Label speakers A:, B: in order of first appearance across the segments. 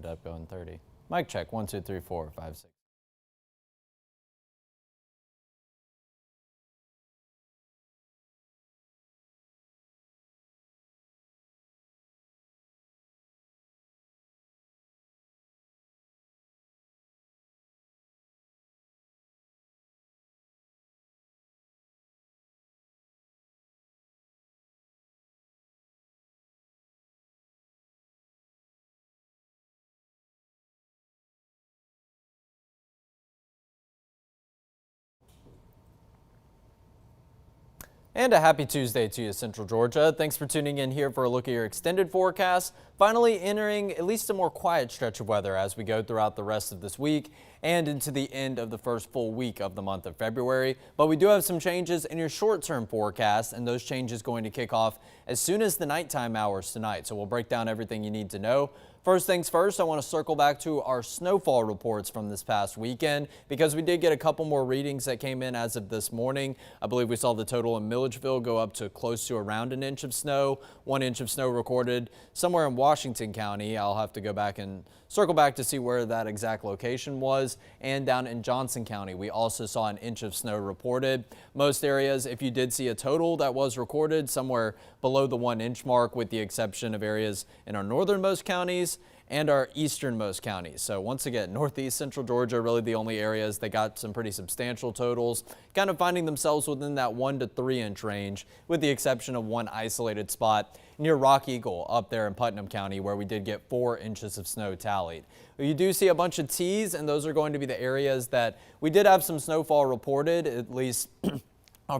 A: ended up going 30. Mic check, 1, 2, 3, 4, 5, 6. And a happy Tuesday to you, Central Georgia. Thanks for tuning in here for a look at your extended forecast. Finally entering at least a more quiet stretch of weather as we go throughout the rest of this week and into the end of the first full week of the month of February. But we do have some changes in your short-term forecast, and those changes going to kick off as soon as the nighttime hours tonight. So we'll break down everything you need to know. First things first, I want to circle back to our snowfall reports from this past weekend because we did get a couple more readings that came in as of this morning. I believe we saw the total in Milledgeville go up to close to around an inch of snow. 1 inch of snow recorded somewhere in Washington County. I'll have to go back and circle back to see where that exact location was. And down in Johnson County, we also saw an inch of snow reported. Most areas, if you did see a total that was recorded, somewhere below the 1 inch mark, with the exception of areas in our northernmost counties and our easternmost counties. So once again, northeast central Georgia, really the only areas that got some pretty substantial totals, kind of finding themselves within that 1 to 3 inch range, with the exception of one isolated spot near Rock Eagle up there in Putnam County, where we did get 4 inches of snow tallied. You do see a bunch of T's, and those are going to be the areas that we did have some snowfall reported, at least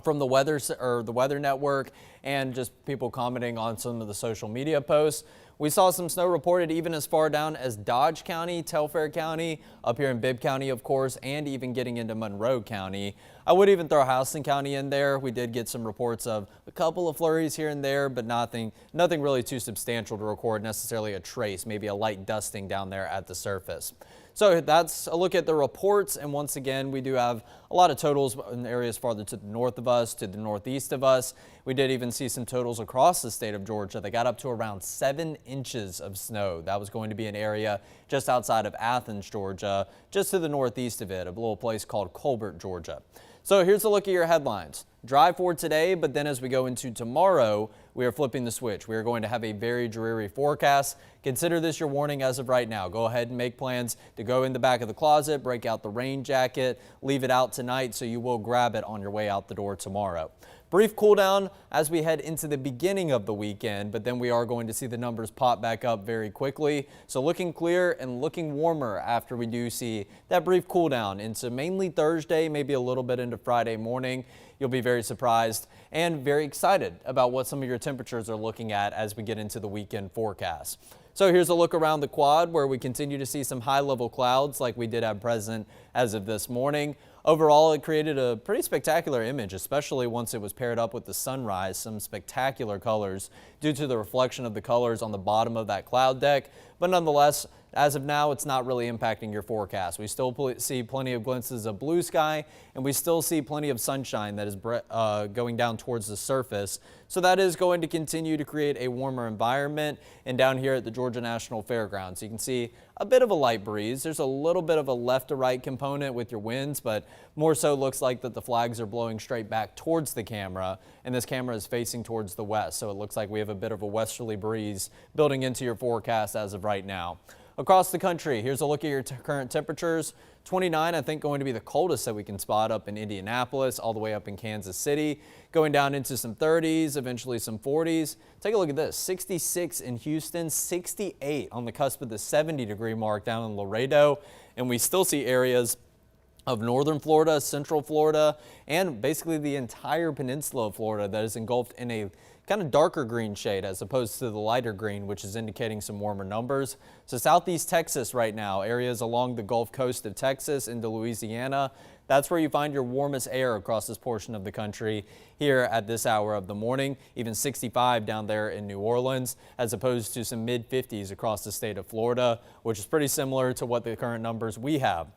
A: from the weather network and just people commenting on some of the social media posts. We saw some snow reported even as far down as Dodge County, Telfair County, up here in Bibb County, of course, and even getting into Monroe County. I would even throw Houston County in there. We did get some reports of a couple of flurries here and there, but nothing really too substantial to record necessarily a trace, maybe a light dusting down there at the surface. So that's a look at the reports, and once again, we do have a lot of totals in areas farther to the north of us, to the northeast of us. We did even see some totals across the state of Georgia that got up to around 7 inches of snow. That was going to be an area just outside of Athens, Georgia, just to the northeast of it, a little place called Colbert, Georgia. So here's a look at your headlines. Dry for today, but then as we go into tomorrow, we are flipping the switch. We are going to have a very dreary forecast. Consider this your warning as of right now. Go ahead and make plans to go in the back of the closet, break out the rain jacket, leave it out tonight so you will grab it on your way out the door tomorrow. Brief cool down as we head into the beginning of the weekend, but then we are going to see the numbers pop back up very quickly. So looking clear and looking warmer after we do see that brief cool down into mainly Thursday, maybe a little bit into Friday morning. You'll be very surprised and very excited about what some of your temperatures are looking at as we get into the weekend forecast. So here's a look around the quad where we continue to see some high-level clouds like we did have present as of this morning. Overall, it created a pretty spectacular image, especially once it was paired up with the sunrise. Some spectacular colors due to the reflection of the colors on the bottom of that cloud deck. But nonetheless, as of now, it's not really impacting your forecast. We still see plenty of glimpses of blue sky, and we still see plenty of sunshine that is going down towards the surface. So that is going to continue to create a warmer environment. And down here at the Georgia National Fairgrounds, you can see a bit of a light breeze. There's a little bit of a left to right component with your winds, but more so looks like that the flags are blowing straight back towards the camera, and this camera is facing towards the west. So it looks like we have a bit of a westerly breeze building into your forecast as of right now. Across the country, here's a look at your current temperatures. 29, I think, going to be the coldest that we can spot up in Indianapolis, all the way up in Kansas City, going down into some 30s, eventually some 40s. Take a look at this, 66 in Houston, 68 on the cusp of the 70-degree mark down in Laredo, and we still see areas of northern Florida, central Florida, and basically the entire peninsula of Florida that is engulfed in a kind of darker green shade as opposed to the lighter green, which is indicating some warmer numbers. So southeast Texas right now, areas along the Gulf Coast of Texas into Louisiana, that's where you find your warmest air across this portion of the country here at this hour of the morning. Even 65 down there in New Orleans, as opposed to some mid-50s across the state of Florida, which is pretty similar to what the current numbers we have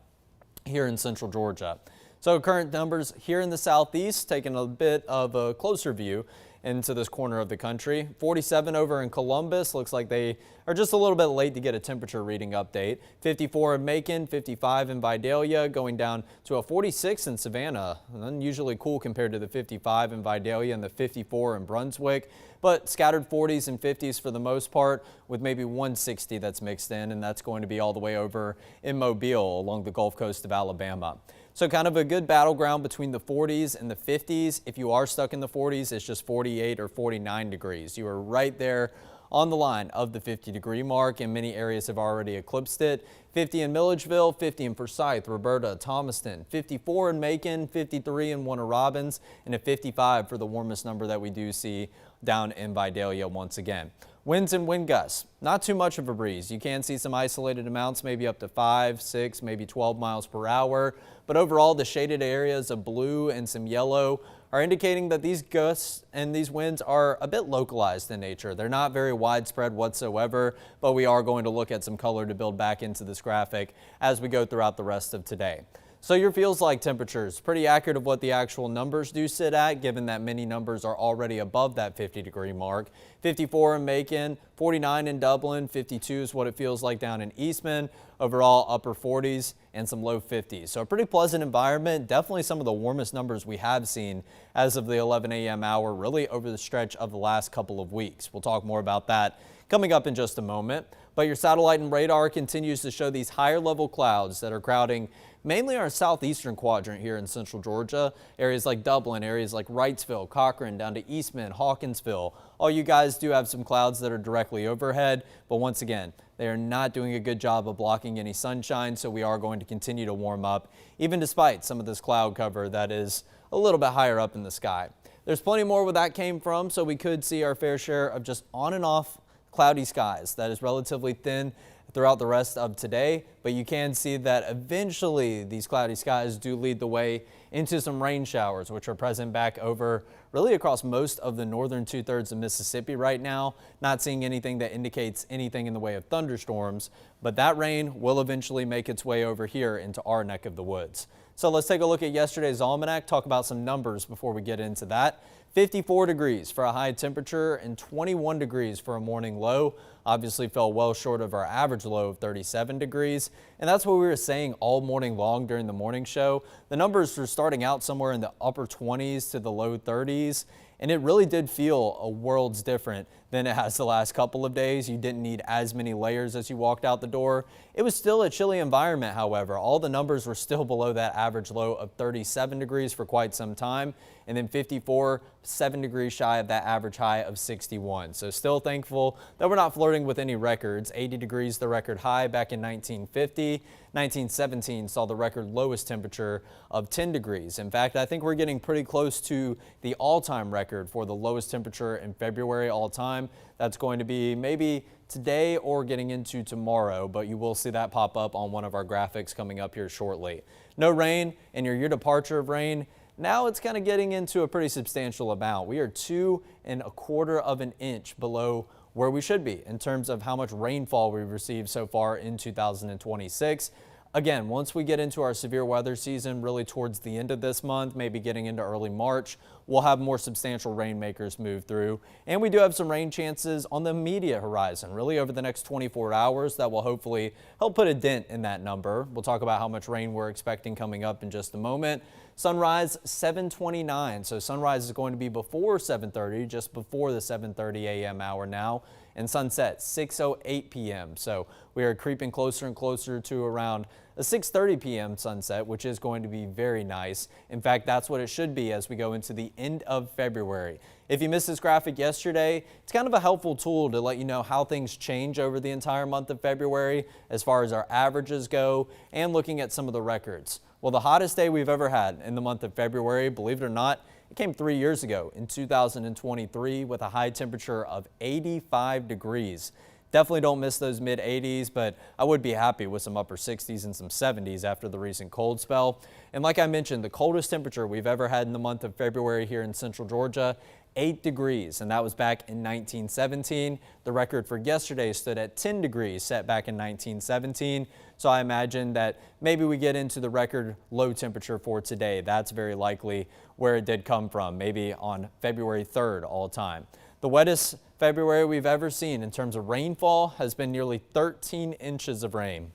A: here in central Georgia. So current numbers here in the southeast, taking a bit of a closer view. into this corner of the country. 47 over in Columbus. Looks like they are just a little bit late to get a temperature reading update. 54 in Macon, 55 in Vidalia, going down to a 46 in Savannah. Unusually cool compared to the 55 in Vidalia and the 54 in Brunswick, but scattered 40s and 50s for the most part, with maybe 160 that's mixed in, and that's going to be all the way over in Mobile along the Gulf Coast of Alabama. So kind of a good battleground between the 40s and the 50s. If you are stuck in the 40s, it's just 48 or 49 degrees. You are right there on the line of the 50-degree mark, and many areas have already eclipsed it. 50 in Milledgeville, 50 in Forsyth, Roberta, Thomaston, 54 in Macon, 53 in Warner Robins, and a 55 for the warmest number that we do see down in Vidalia once again. Winds and wind gusts, not too much of a breeze. You can see some isolated amounts, maybe up to 5, 6, maybe 12 miles per hour. But overall, the shaded areas of blue and some yellow are indicating that these gusts and these winds are a bit localized in nature. They're not very widespread whatsoever, but we are going to look at some color to build back into this graphic as we go throughout the rest of today. So your feels like temperatures, pretty accurate of what the actual numbers do sit at, given that many numbers are already above that 50-degree mark. 54 in Macon, 49 in Dublin, 52 is what it feels like down in Eastman. Overall, upper 40s and some low 50s. So a pretty pleasant environment, definitely some of the warmest numbers we have seen as of the 11 a.m. hour, really over the stretch of the last couple of weeks. We'll talk more about that coming up in just a moment. But your satellite and radar continues to show these higher level clouds that are crowding mainly our southeastern quadrant here in central Georgia. Areas like Dublin, areas like Wrightsville, Cochran, down to Eastman, Hawkinsville. All you guys do have some clouds that are directly overhead, but once again, they are not doing a good job of blocking any sunshine, so we are going to continue to warm up, even despite some of this cloud cover that is a little bit higher up in the sky. There's plenty more where that came from, so we could see our fair share of just on and off cloudy skies. That is relatively thin throughout the rest of today, but you can see that eventually these cloudy skies do lead the way into some rain showers, which are present back over really across most of the northern 2/3 of Mississippi right now. Not seeing anything that indicates anything in the way of thunderstorms, but that rain will eventually make its way over here into our neck of the woods. So let's take a look at yesterday's almanac, talk about some numbers before we get into that. 54 degrees for a high temperature and 21 degrees for a morning low. Obviously fell well short of our average low of 37 degrees. And that's what we were saying all morning long during the morning show. The numbers were starting out somewhere in the upper 20s to the low 30s. And it really did feel a worlds different than it has the last couple of days. You didn't need as many layers as you walked out the door. It was still a chilly environment, however. All the numbers were still below that average low of 37 degrees for quite some time. And then 54, 7 degrees shy of that average high of 61. So still thankful that we're not flirting with any records. 80 degrees the record high back in 1950. 1917 saw the record lowest temperature of 10 degrees. In fact, I think we're getting pretty close to the all-time record for the lowest temperature in February all time. That's going to be maybe today or getting into tomorrow, but you will see that pop up on one of our graphics coming up here shortly. No rain, and your year departure of rain, now it's kind of getting into a pretty substantial amount. We are 2 1/4 of an inch below where we should be in terms of how much rainfall we've received so far in 2026. Again, once we get into our severe weather season, really towards the end of this month, maybe getting into early March, we'll have more substantial rainmakers move through. And we do have some rain chances on the immediate horizon, really over the next 24 hours that will hopefully help put a dent in that number. We'll talk about how much rain we're expecting coming up in just a moment. Sunrise 7:29, so sunrise is going to be before 7:30, just before the 7:30 a.m. hour now, and sunset 6:08 p.m. So we are creeping closer and closer to around a 6:30 p.m. sunset, which is going to be very nice. In fact, that's what it should be as we go into the end of February. If you missed this graphic yesterday, it's kind of a helpful tool to let you know how things change over the entire month of February as far as our averages go and looking at some of the records. Well, the hottest day we've ever had in the month of February, believe it or not, it came 3 years ago in 2023 with a high temperature of 85 degrees. Definitely don't miss those mid 80s, but I would be happy with some upper 60s and some 70s after the recent cold spell. And like I mentioned, the coldest temperature we've ever had in the month of February here in central Georgia, 8 degrees, and that was back in 1917. The record for yesterday stood at 10 degrees, set back in 1917. So I imagine that maybe we get into the record low temperature for today. That's very likely where it did come from, maybe on February 3rd all time. The wettest February we've ever seen in terms of rainfall has been nearly 13 inches of rain.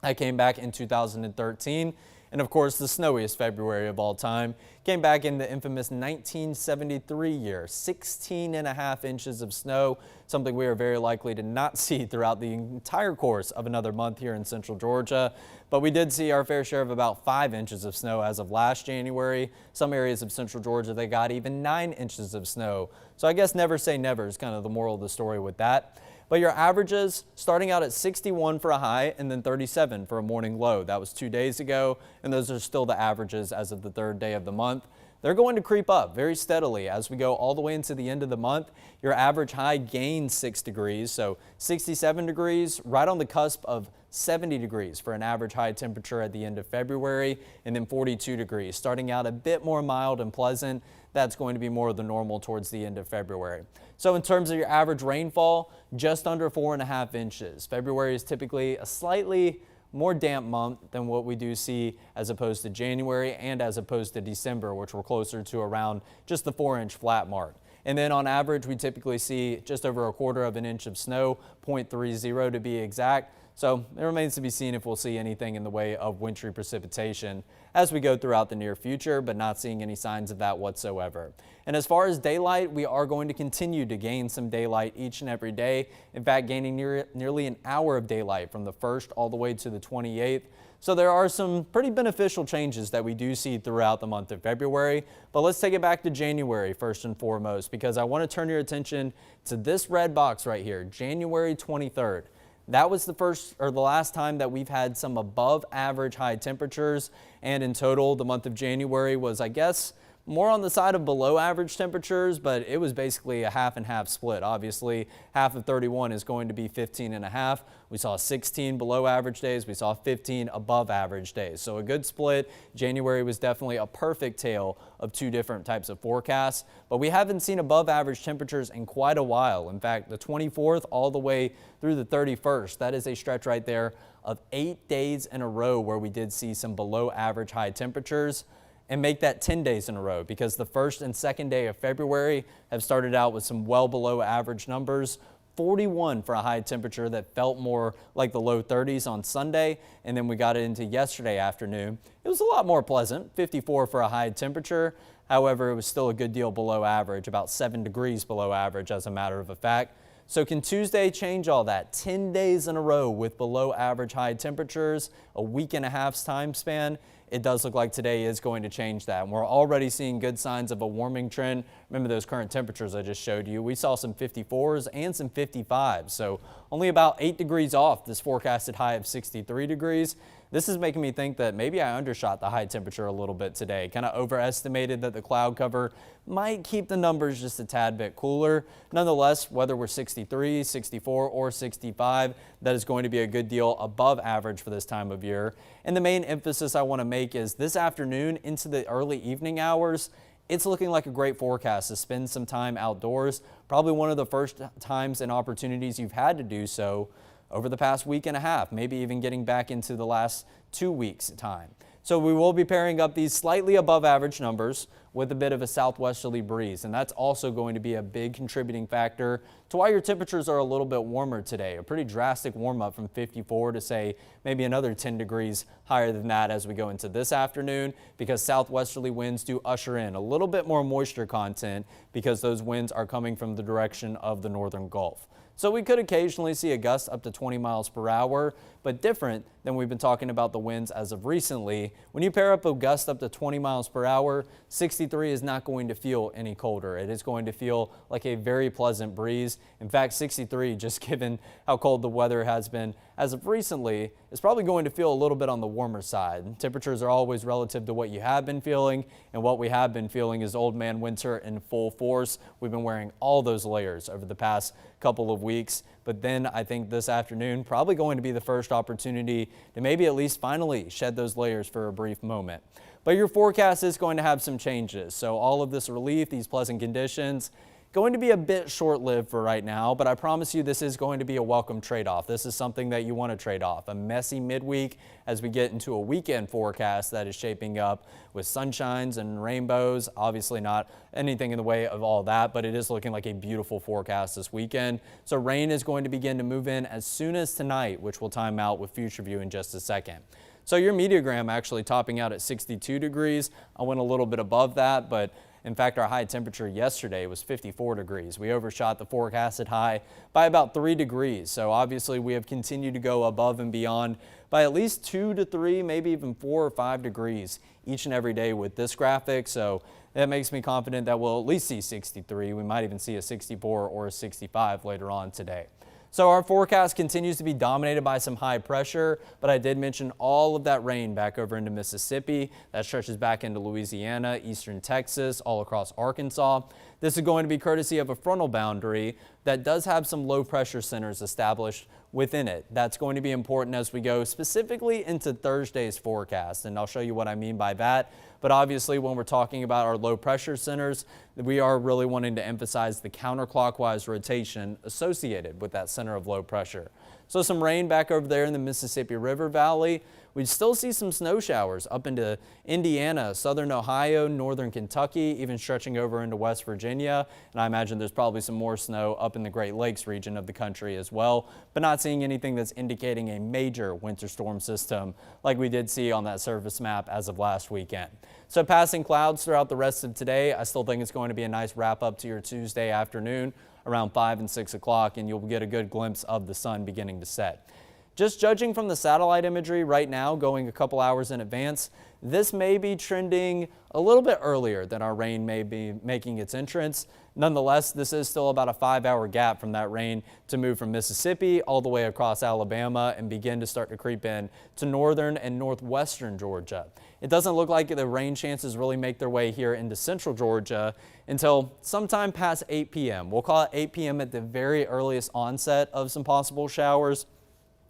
A: That came back in 2013. And of course, the snowiest February of all time came back in the infamous 1973 year, 16.5 inches of snow, something we are very likely to not see throughout the entire course of another month here in central Georgia. But we did see our fair share of about 5 inches of snow as of last January. Some areas of central Georgia, they got even 9 inches of snow. So I guess never say never is kind of the moral of the story with that. But your averages starting out at 61 for a high and then 37 for a morning low. That was 2 days ago, and those are still the averages as of the third day of the month. They're going to creep up very steadily as we go all the way into the end of the month. Your average high gains 6 degrees, so 67 degrees, right on the cusp of 70 degrees for an average high temperature at the end of February, and then 42 degrees, starting out a bit more mild and pleasant. That's going to be more of the normal towards the end of February. So in terms of your average rainfall, just under 4.5 inches. February is typically a slightly more damp month than what we do see as opposed to January and as opposed to December, which we're closer to around just the 4-inch flat mark. And then on average, we typically see just over 1/4 inch of snow, 0.30 to be exact. So it remains to be seen if we'll see anything in the way of wintry precipitation as we go throughout the near future, but not seeing any signs of that whatsoever. And as far as daylight, we are going to continue to gain some daylight each and every day. In fact, gaining nearly an hour of daylight from the 1st all the way to the 28th. So there are some pretty beneficial changes that we do see throughout the month of February. But let's take it back to January first and foremost, because I want to turn your attention to this red box right here, January 23rd. That was the first or the last time that we've had some above average high temperatures. And in total, the month of January was, I guess, more on the side of below average temperatures, but it was basically a half and half split. Obviously, half of 31 is going to be 15.5. We saw 16 below average days. We saw 15 above average days. So a good split. January was definitely a perfect tale of two different types of forecasts, but we haven't seen above average temperatures in quite a while. In fact, the 24th all the way through the 31st, that is a stretch right there of 8 days in a row where we did see some below average high temperatures. And make that 10 days in a row, because the 1st and 2nd day of February have started out with some well below average numbers. 41 for a high temperature that felt more like the low 30s on Sunday, and then we got it into yesterday afternoon. It was a lot more pleasant, 54 for a high temperature. However, it was still a good deal below average, about 7 degrees below average as a matter of fact. So can Tuesday change all that? 10 days in a row with below average high temperatures, a week and a half's time span. It does look like today is going to change that. And we're already seeing good signs of a warming trend. Remember those current temperatures I just showed you. We saw some 54s and some 55s. So only about 8 degrees off this forecasted high of 63 degrees. This is making me think that maybe I undershot the high temperature a little bit today. Kind of overestimated that the cloud cover might keep the numbers just a tad bit cooler. Nonetheless, whether we're 63, 64, or 65, that is going to be a good deal above average for this time of year. And the main emphasis I want to make is this afternoon into the early evening hours, it's looking like a great forecast to spend some time outdoors. Probably one of the first times and opportunities you've had to do so over the past week and a half, maybe even getting back into the last 2 weeks' time. So we will be pairing up these slightly above average numbers with a bit of a southwesterly breeze, and that's also going to be a big contributing factor to why your temperatures are a little bit warmer today. A pretty drastic warm up from 54 to say maybe another 10 degrees higher than that as we go into this afternoon, because southwesterly winds do usher in a little bit more moisture content because those winds are coming from the direction of the northern Gulf. So we could occasionally see a gust up to 20 miles per hour, but different than we've been talking about the winds as of recently. When you pair up a gust up to 20 miles per hour, 63 is not going to feel any colder. It is going to feel like a very pleasant breeze. In fact, 63, just given how cold the weather has been as of recently, is probably going to feel a little bit on the warmer side. Temperatures are always relative to what you have been feeling, and what we have been feeling is old man winter in full force. We've been wearing all those layers over the past couple of weeks, but then I think this afternoon probably going to be the first opportunity to maybe at least finally shed those layers for a brief moment. But your forecast is going to have some changes. So all of this relief, these pleasant conditions, going to be a bit short-lived for right now, but I promise you this is going to be a welcome trade-off. This is something that you want to trade off. A messy midweek as we get into a weekend forecast that is shaping up with sunshines and rainbows. Obviously not anything in the way of all that, but it is looking like a beautiful forecast this weekend. So rain is going to begin to move in as soon as tonight, which we'll time out with Future View in just a second. So your meteogram actually topping out at 62 degrees. I went a little bit above that, but in fact, our high temperature yesterday was 54 degrees. We overshot the forecasted high by about 3 degrees. So obviously we have continued to go above and beyond by at least 2 to 3, maybe even 4 or 5 degrees each and every day with this graphic. So that makes me confident that we'll at least see 63. We might even see a 64 or a 65 later on today. So our forecast continues to be dominated by some high pressure, but I did mention all of that rain back over into Mississippi. That stretches back into Louisiana, eastern Texas, all across Arkansas. This is going to be courtesy of a frontal boundary that does have some low pressure centers established within it. That's going to be important as we go specifically into Thursday's forecast, and I'll show you what I mean by that. But obviously when we're talking about our low pressure centers, we are really wanting to emphasize the counterclockwise rotation associated with that center of low pressure. So some rain back over there in the Mississippi River Valley. We still see some snow showers up into Indiana, southern Ohio, northern Kentucky, even stretching over into West Virginia. And I imagine there's probably some more snow up in the Great Lakes region of the country as well, but not seeing anything that's indicating a major winter storm system like we did see on that surface map as of last weekend. So passing clouds throughout the rest of today. I still think it's going to be a nice wrap up to your Tuesday afternoon around 5 and 6 o'clock, and you'll get a good glimpse of the sun beginning to set. Just judging from the satellite imagery right now, going a couple hours in advance, this may be trending a little bit earlier than our rain may be making its entrance. Nonetheless, this is still about a 5-hour gap from that rain to move from Mississippi all the way across Alabama and begin to start to creep in to northern and northwestern Georgia. It doesn't look like the rain chances really make their way here into central Georgia until sometime past 8 p.m. We'll call it 8 p.m. at the very earliest onset of some possible showers,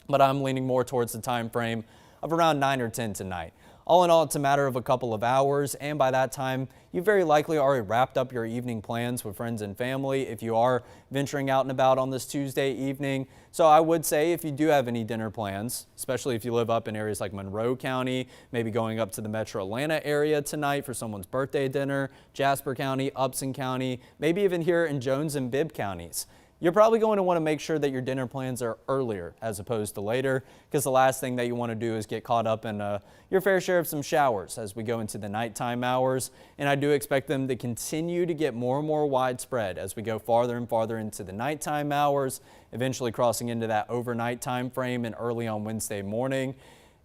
A: but I'm leaning more towards the time frame of around 9 or 10 tonight. All in all, it's a matter of a couple of hours, and by that time, you very likely already wrapped up your evening plans with friends and family if you are venturing out and about on this Tuesday evening. So I would say if you do have any dinner plans, especially if you live up in areas like Monroe County, maybe going up to the Metro Atlanta area tonight for someone's birthday dinner, Jasper County, Upson County, maybe even here in Jones and Bibb counties. You're probably going to want to make sure that your dinner plans are earlier as opposed to later, because the last thing that you want to do is get caught up in your fair share of some showers as we go into the nighttime hours. And I do expect them to continue to get more and more widespread as we go farther and farther into the nighttime hours, eventually crossing into that overnight time frame and early on Wednesday morning.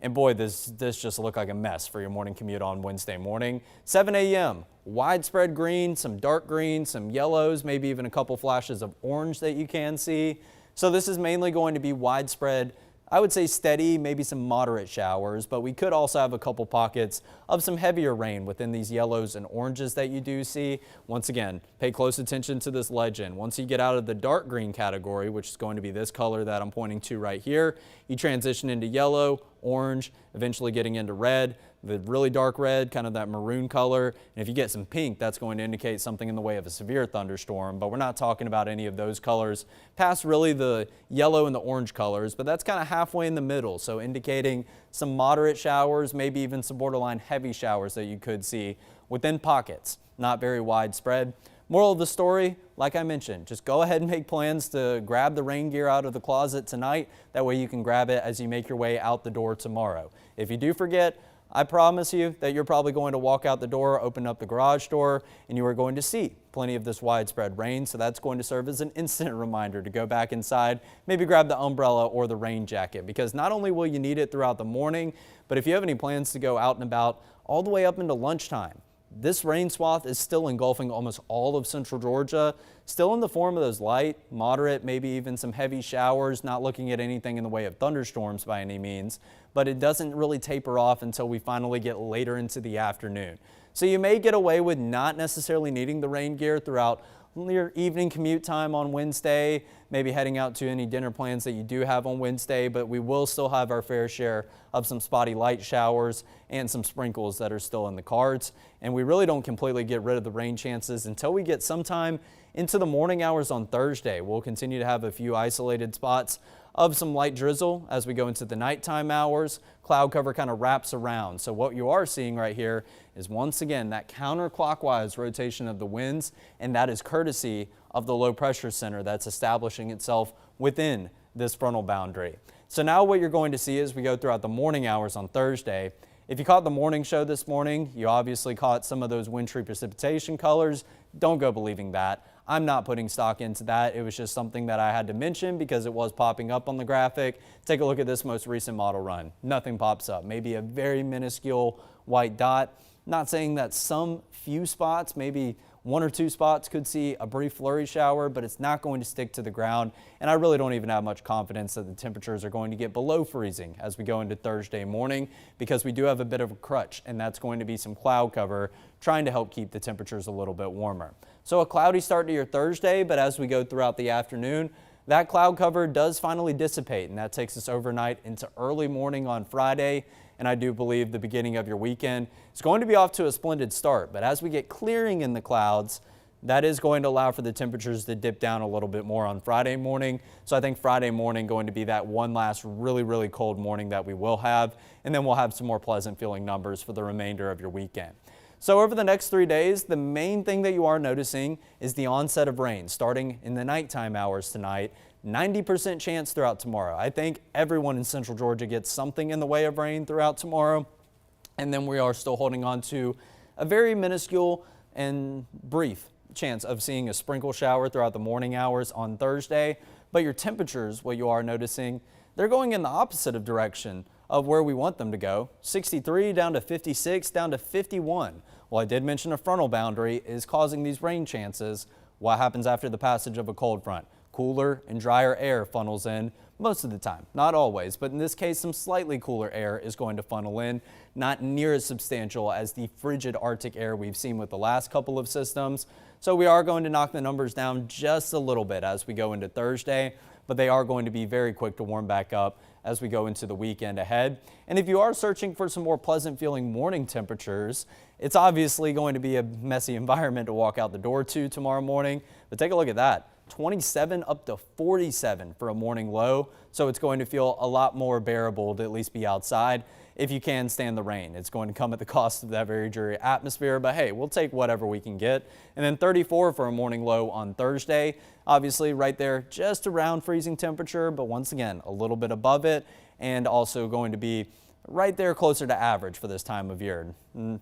A: And boy, this just looked like a mess for your morning commute on Wednesday morning. 7 a.m., widespread green, some dark green, some yellows, maybe even a couple flashes of orange that you can see. So this is mainly going to be widespread, I would say steady, maybe some moderate showers, but we could also have a couple pockets of some heavier rain within these yellows and oranges that you do see. Once again, pay close attention to this legend. Once you get out of the dark green category, which is going to be this color that I'm pointing to right here, you transition into yellow, orange, eventually getting into red, the really dark red, kind of that maroon color. And if you get some pink, that's going to indicate something in the way of a severe thunderstorm, but we're not talking about any of those colors past really the yellow and the orange colors, but that's kind of halfway in the middle. So indicating some moderate showers, maybe even some borderline heavy showers that you could see within pockets, not very widespread. Moral of the story, like I mentioned, just go ahead and make plans to grab the rain gear out of the closet tonight. That way you can grab it as you make your way out the door tomorrow. If you do forget, I promise you that you're probably going to walk out the door, open up the garage door, and you are going to see plenty of this widespread rain. So that's going to serve as an instant reminder to go back inside, maybe grab the umbrella or the rain jacket, because not only will you need it throughout the morning, but if you have any plans to go out and about all the way up into lunchtime, this rain swath is still engulfing almost all of central Georgia, still in the form of those light, moderate, maybe even some heavy showers, not looking at anything in the way of thunderstorms by any means, but it doesn't really taper off until we finally get later into the afternoon. So you may get away with not necessarily needing the rain gear throughout near evening commute time on Wednesday, maybe heading out to any dinner plans that you do have on Wednesday, but we will still have our fair share of some spotty light showers and some sprinkles that are still in the cards. And we really don't completely get rid of the rain chances until we get sometime into the morning hours on Thursday. We'll continue to have a few isolated spots of some light drizzle as we go into the nighttime hours. Cloud cover kind of wraps around. So what you are seeing right here is once again that counterclockwise rotation of the winds, and that is courtesy of the low pressure center that's establishing itself within this frontal boundary. So now what you're going to see as we go throughout the morning hours on Thursday, if you caught the morning show this morning, you obviously caught some of those wintry precipitation colors. Don't go believing that. I'm not putting stock into that. It was just something that I had to mention because it was popping up on the graphic. Take a look at this most recent model run. Nothing pops up. Maybe a very minuscule white dot. Not saying that some few spots, maybe one or two spots, could see a brief flurry shower, but it's not going to stick to the ground. And I really don't even have much confidence that the temperatures are going to get below freezing as we go into Thursday morning, because we do have a bit of a crutch, and that's going to be some cloud cover trying to help keep the temperatures a little bit warmer. So a cloudy start to your Thursday, but as we go throughout the afternoon, that cloud cover does finally dissipate, and that takes us overnight into early morning on Friday. And I do believe the beginning of your weekend is going to be off to a splendid start. But as we get clearing in the clouds, that is going to allow for the temperatures to dip down a little bit more on Friday morning. So I think Friday morning going to be that one last really cold morning that we will have. And then we'll have some more pleasant feeling numbers for the remainder of your weekend. So over the next 3 days, the main thing that you are noticing is the onset of rain starting in the nighttime hours tonight. 90% chance throughout tomorrow. I think everyone in central Georgia gets something in the way of rain throughout tomorrow. And then we are still holding on to a very minuscule and brief chance of seeing a sprinkle shower throughout the morning hours on Thursday. But your temperatures, what you are noticing, they're going in the opposite of direction of where we want them to go. 63 down to 56 down to 51. Well, I did mention a frontal boundary is causing these rain chances. What happens after the passage of a cold front? Cooler and drier air funnels in most of the time, not always, but in this case some slightly cooler air is going to funnel in, not near as substantial as the frigid Arctic air we've seen with the last couple of systems. So we are going to knock the numbers down just a little bit as we go into Thursday, but they are going to be very quick to warm back up as we go into the weekend ahead. And if you are searching for some more pleasant feeling morning temperatures, it's obviously going to be a messy environment to walk out the door to tomorrow morning, but take a look at that. 27 up to 47 for a morning low. So it's going to feel a lot more bearable to at least be outside if you can stand the rain. It's going to come at the cost of that very dreary atmosphere, but hey, we'll take whatever we can get. And then 34 for a morning low on Thursday. Obviously right there just around freezing temperature, but once again, a little bit above it, and also going to be right there closer to average for this time of year.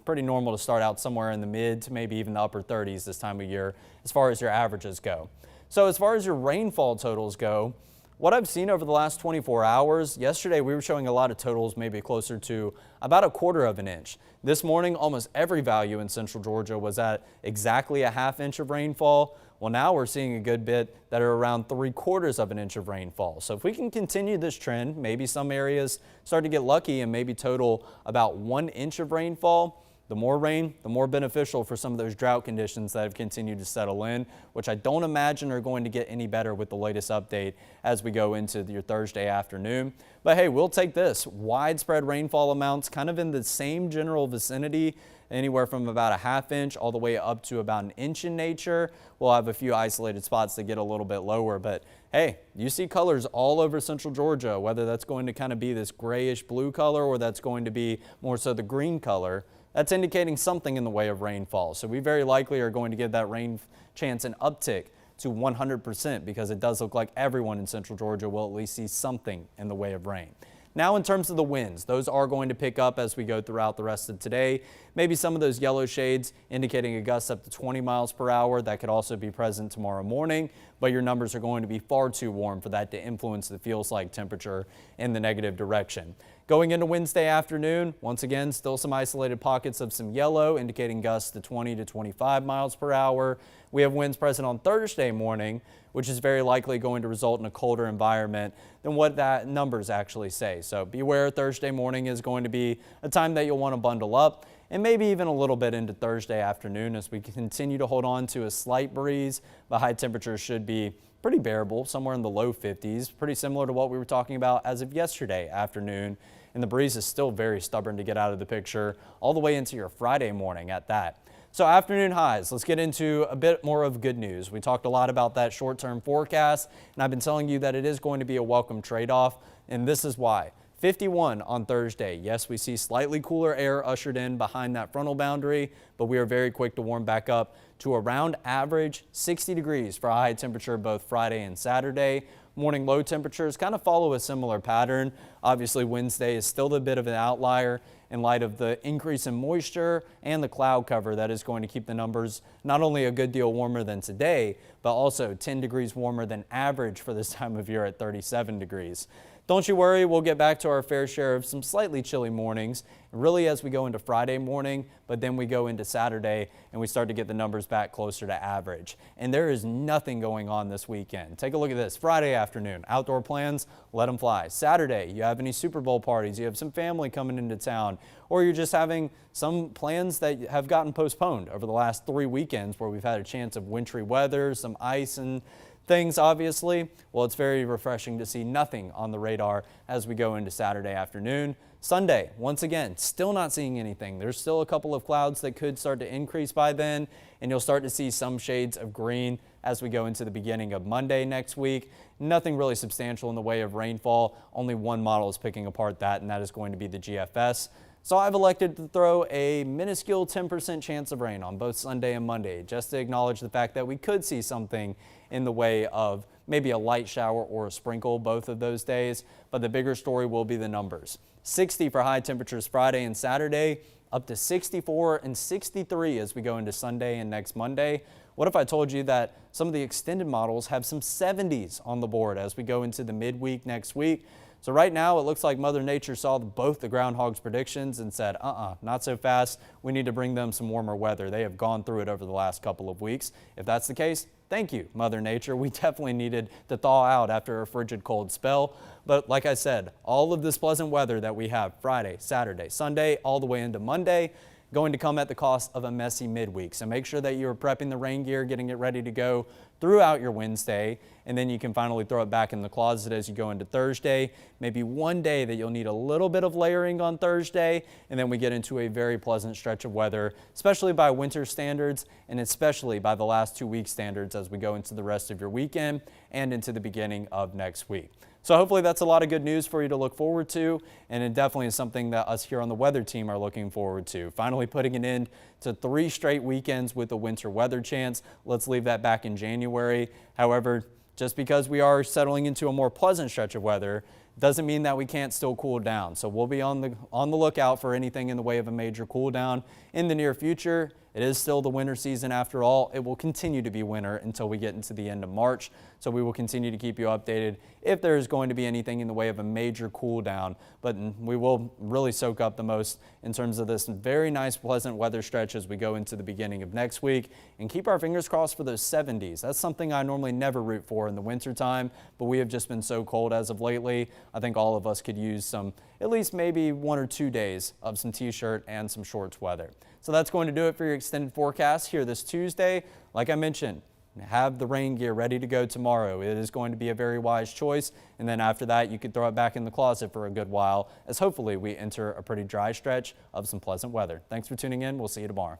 A: Pretty normal to start out somewhere in the mid to maybe even the upper 30s this time of year as far as your averages go. So as far as your rainfall totals go, what I've seen over the last 24 hours, yesterday we were showing a lot of totals maybe closer to about a quarter of an inch. This morning, almost every value in central Georgia was at exactly a half inch of rainfall. Well, now we're seeing a good bit that are around 3/4 of an inch of rainfall. So if we can continue this trend, maybe some areas start to get lucky and maybe total about 1 inch of rainfall. The more rain, the more beneficial for some of those drought conditions that have continued to settle in, which I don't imagine are going to get any better with the latest update as we go into your Thursday afternoon. But hey, we'll take this. Widespread rainfall amounts kind of in the same general vicinity, anywhere from about a half inch all the way up to about an inch in nature. We'll have a few isolated spots that get a little bit lower, but hey, you see colors all over central Georgia, whether that's going to kind of be this grayish blue color or that's going to be more so the green color. That's indicating something in the way of rainfall. So we very likely are going to get that rain chance an uptick to 100% because it does look like everyone in central Georgia will at least see something in the way of rain. Now in terms of the winds, those are going to pick up as we go throughout the rest of today. Maybe some of those yellow shades indicating a gust up to 20 miles per hour. That could also be present tomorrow morning, but your numbers are going to be far too warm for that to influence the feels like temperature in the negative direction. Going into Wednesday afternoon, once again, still some isolated pockets of some yellow indicating gusts to 20 to 25 miles per hour. We have winds present on Thursday morning, which is very likely going to result in a colder environment than what that numbers actually say. So beware, Thursday morning is going to be a time that you'll want to bundle up. and maybe even a little bit into Thursday afternoon as we continue to hold on to a slight breeze, but high temperatures should be pretty bearable, somewhere in the low 50s, pretty similar to what we were talking about as of yesterday afternoon. And the breeze is still very stubborn to get out of the picture all the way into your Friday morning at that. So afternoon highs, let's get into a bit more of good news. We talked a lot about that short-term forecast, and I've been telling you that it is going to be a welcome trade-off, and this is why. 51 on Thursday. Yes, we see slightly cooler air ushered in behind that frontal boundary, but we are very quick to warm back up to around average 60 degrees for a high temperature both Friday and Saturday. Morning low temperatures kind of follow a similar pattern. Obviously, Wednesday is still a bit of an outlier in light of the increase in moisture and the cloud cover that is going to keep the numbers not only a good deal warmer than today, but also 10 degrees warmer than average for this time of year at 37 degrees. Don't you worry, we'll get back to our fair share of some slightly chilly mornings, really as we go into Friday morning, but then we go into Saturday and we start to get the numbers back closer to average. And there is nothing going on this weekend. Take a look at this. Friday afternoon, outdoor plans, let them fly. Saturday, you have any Super Bowl parties, you have some family coming into town, or you're just having some plans that have gotten postponed over the last 3 weekends where we've had a chance of wintry weather, some ice and things, obviously. Well, it's very refreshing to see nothing on the radar as we go into Saturday afternoon. Sunday, once again, still not seeing anything. There's still a couple of clouds that could start to increase by then, and you'll start to see some shades of green as we go into the beginning of Monday next week. Nothing really substantial in the way of rainfall. Only one model is picking apart that, and that is going to be the GFS. So I've elected to throw a minuscule 10% chance of rain on both Sunday and Monday, just to acknowledge the fact that we could see something in the way of maybe a light shower or a sprinkle both of those days. But the bigger story will be the numbers. 60 for high temperatures Friday and Saturday, up to 64 and 63 as we go into Sunday and next Monday. What if I told you that some of the extended models have some 70s on the board as we go into the midweek next week? So right now, it looks like Mother Nature saw both the groundhog's predictions and said, not so fast. We need to bring them some warmer weather. They have gone through it over the last couple of weeks. If that's the case, thank you, Mother Nature. We definitely needed to thaw out after a frigid cold spell. But like I said, all of this pleasant weather that we have Friday, Saturday, Sunday, all the way into Monday, going to come at the cost of a messy midweek. So make sure that you're prepping the rain gear, getting it ready to go throughout your Wednesday, and then you can finally throw it back in the closet as you go into Thursday. Maybe one day that you'll need a little bit of layering on Thursday, and then we get into a very pleasant stretch of weather, especially by winter standards and especially by the last 2 week standards as we go into the rest of your weekend and into the beginning of next week. So hopefully that's a lot of good news for you to look forward to, and it definitely is something that us here on the weather team are looking forward to. Finally putting an end to 3 straight weekends with a winter weather chance. Let's leave that back in January. However, just because we are settling into a more pleasant stretch of weather doesn't mean that we can't still cool down. So we'll be on the lookout for anything in the way of a major cool down in the near future. It is still the winter season after all. It will continue to be winter until we get into the end of March. So we will continue to keep you updated if there is going to be anything in the way of a major cool down. But we will really soak up the most in terms of this very nice, pleasant weather stretch as we go into the beginning of next week, and keep our fingers crossed for those 70s. That's something I normally never root for in the winter time, but we have just been so cold as of lately. I think all of us could use some, at least maybe 1 or 2 days of some t-shirt and some shorts weather. So that's going to do it for your extended forecast here this Tuesday. Like I mentioned, have the rain gear ready to go tomorrow. It is going to be a very wise choice. And then after that, you could throw it back in the closet for a good while, as hopefully we enter a pretty dry stretch of some pleasant weather. Thanks for tuning in. We'll see you tomorrow.